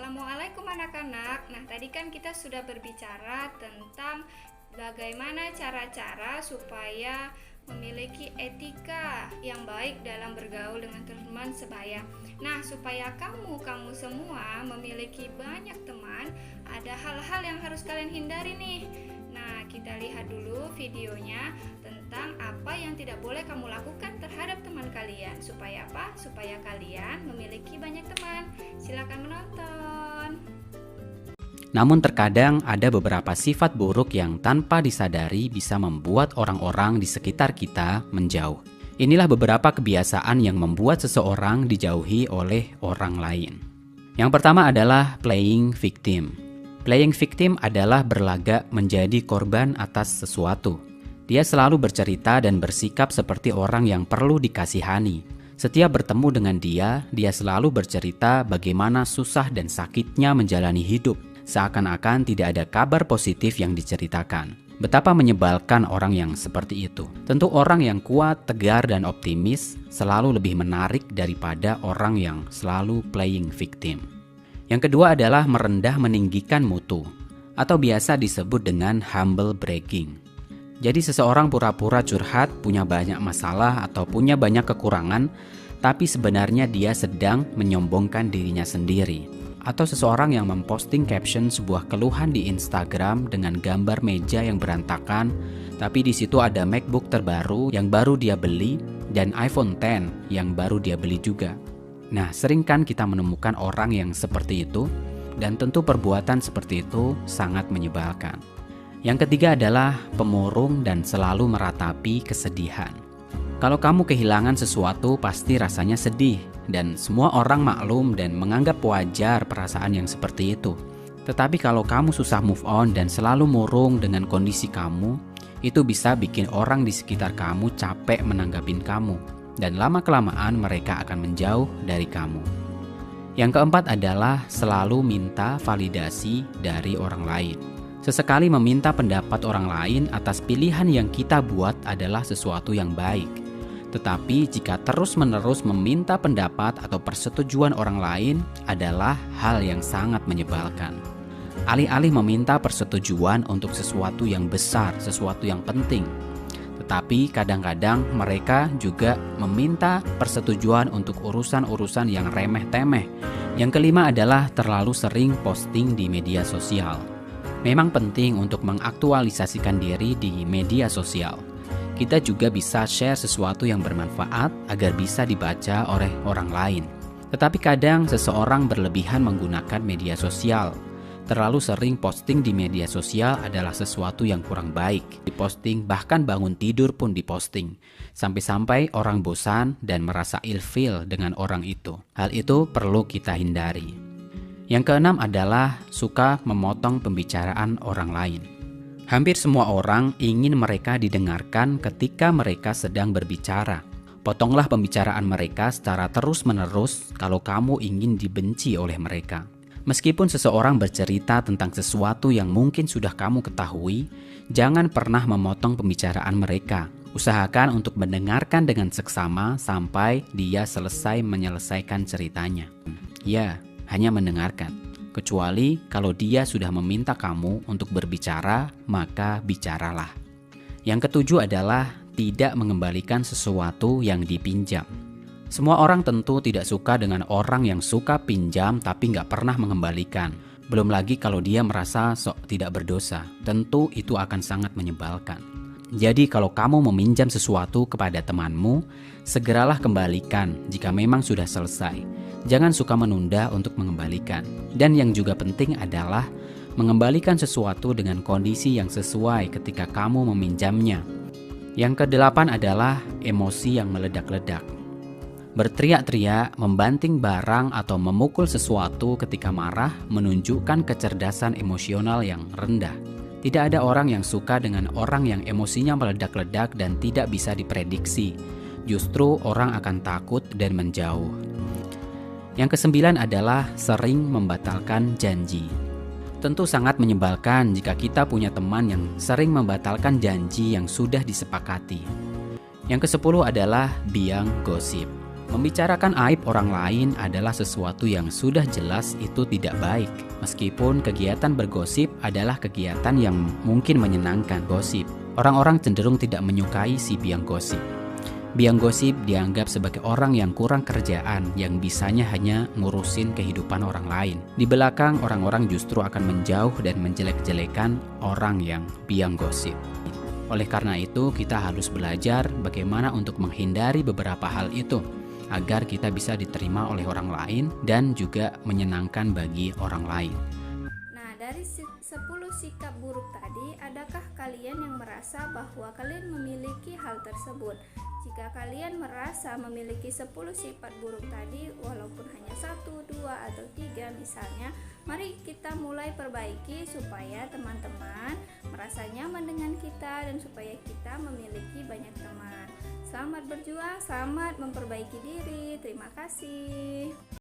Assalamualaikum anak-anak. Nah, tadi kan kita sudah berbicara tentang bagaimana cara-cara supaya memiliki etika yang baik dalam bergaul dengan teman sebaya. Nah, supaya kamu semua memiliki banyak teman, ada hal-hal yang harus kalian hindari nih. Nah, kita lihat dulu videonya tentang apa yang tidak boleh kamu lakukan terhadap teman kalian. Supaya apa? Supaya kalian memiliki banyak teman. Silakan menonton. Namun terkadang ada beberapa sifat buruk yang tanpa disadari bisa membuat orang-orang di sekitar kita menjauh. Inilah beberapa kebiasaan yang membuat seseorang dijauhi oleh orang lain. Yang pertama adalah playing victim. Playing victim adalah berlagak menjadi korban atas sesuatu. Dia selalu bercerita dan bersikap seperti orang yang perlu dikasihani. Setiap bertemu dengan dia selalu bercerita bagaimana susah dan sakitnya menjalani hidup. Seakan-akan tidak ada kabar positif yang diceritakan. Betapa menyebalkan orang yang seperti itu. Tentu orang yang kuat, tegar, dan optimis selalu lebih menarik daripada orang yang selalu playing victim. Yang kedua adalah merendah meninggikan mutu, atau biasa disebut dengan humble bragging. Jadi seseorang pura-pura curhat, punya banyak masalah atau punya banyak kekurangan, tapi sebenarnya dia sedang menyombongkan dirinya sendiri. Atau seseorang yang memposting caption sebuah keluhan di Instagram dengan gambar meja yang berantakan, tapi di situ ada MacBook terbaru yang baru dia beli dan iPhone X yang baru dia beli juga. Nah, sering kan kita menemukan orang yang seperti itu, dan tentu perbuatan seperti itu sangat menyebalkan. Yang ketiga adalah pemurung dan selalu meratapi kesedihan. Kalau kamu kehilangan sesuatu pasti rasanya sedih, dan semua orang maklum dan menganggap wajar perasaan yang seperti itu. Tetapi kalau kamu susah move on dan selalu murung dengan kondisi kamu, itu bisa bikin orang di sekitar kamu capek menanggapin kamu, dan lama-kelamaan mereka akan menjauh dari kamu. Yang keempat adalah selalu minta validasi dari orang lain. Sesekali meminta pendapat orang lain atas pilihan yang kita buat adalah sesuatu yang baik. Tetapi jika terus-menerus meminta pendapat atau persetujuan orang lain adalah hal yang sangat menyebalkan. Alih-alih meminta persetujuan untuk sesuatu yang besar, sesuatu yang penting. Tetapi kadang-kadang mereka juga meminta persetujuan untuk urusan-urusan yang remeh-temeh. Yang kelima adalah terlalu sering posting di media sosial. Memang penting untuk mengaktualisasikan diri di media sosial. Kita juga bisa share sesuatu yang bermanfaat agar bisa dibaca oleh orang lain. Tetapi kadang seseorang berlebihan menggunakan media sosial. Terlalu sering posting di media sosial adalah sesuatu yang kurang baik. Diposting, bahkan bangun tidur pun diposting. Sampai-sampai orang bosan dan merasa ilfeel dengan orang itu. Hal itu perlu kita hindari. Yang keenam adalah suka memotong pembicaraan orang lain. Hampir semua orang ingin mereka didengarkan ketika mereka sedang berbicara. Potonglah pembicaraan mereka secara terus-menerus kalau kamu ingin dibenci oleh mereka. Meskipun seseorang bercerita tentang sesuatu yang mungkin sudah kamu ketahui, jangan pernah memotong pembicaraan mereka. Usahakan untuk mendengarkan dengan seksama sampai dia selesai menyelesaikan ceritanya. Ya, hanya mendengarkan. Kecuali kalau dia sudah meminta kamu untuk berbicara, maka bicaralah. Yang ketujuh adalah tidak mengembalikan sesuatu yang dipinjam. Semua orang tentu tidak suka dengan orang yang suka pinjam tapi nggak pernah mengembalikan. Belum lagi kalau dia merasa sok tidak berdosa. Tentu itu akan sangat menyebalkan. Jadi kalau kamu meminjam sesuatu kepada temanmu, segeralah kembalikan jika memang sudah selesai. Jangan suka menunda untuk mengembalikan. Dan yang juga penting adalah mengembalikan sesuatu dengan kondisi yang sesuai ketika kamu meminjamnya. Yang kedelapan adalah emosi yang meledak-ledak. Berteriak-teriak, membanting barang atau memukul sesuatu ketika marah menunjukkan kecerdasan emosional yang rendah. Tidak ada orang yang suka dengan orang yang emosinya meledak-ledak dan tidak bisa diprediksi. Justru orang akan takut dan menjauh. Yang kesembilan adalah sering membatalkan janji. Tentu sangat menyebalkan jika kita punya teman yang sering membatalkan janji yang sudah disepakati. Yang kesepuluh adalah biang gosip. Membicarakan aib orang lain adalah sesuatu yang sudah jelas itu tidak baik. Meskipun kegiatan bergosip adalah kegiatan yang mungkin menyenangkan gosip, orang-orang cenderung tidak menyukai si biang gosip. Biang gosip dianggap sebagai orang yang kurang kerjaan, yang bisanya hanya ngurusin kehidupan orang lain. Di belakang, orang-orang justru akan menjauh dan menjelek-jelekan orang yang biang gosip. Oleh karena itu, kita harus belajar bagaimana untuk menghindari beberapa hal itu, agar kita bisa diterima oleh orang lain dan juga menyenangkan bagi orang lain. Nah, dari 10 sikap buruk tadi, adakah kalian yang merasa bahwa kalian memiliki hal tersebut? Jika kalian merasa memiliki 10 sifat buruk tadi, walaupun hanya 1, 2, atau 3 misalnya, mari kita mulai perbaiki supaya teman-teman merasa nyaman dengan kita dan supaya kita memiliki banyak teman. Selamat berjuang, selamat memperbaiki diri. Terima kasih.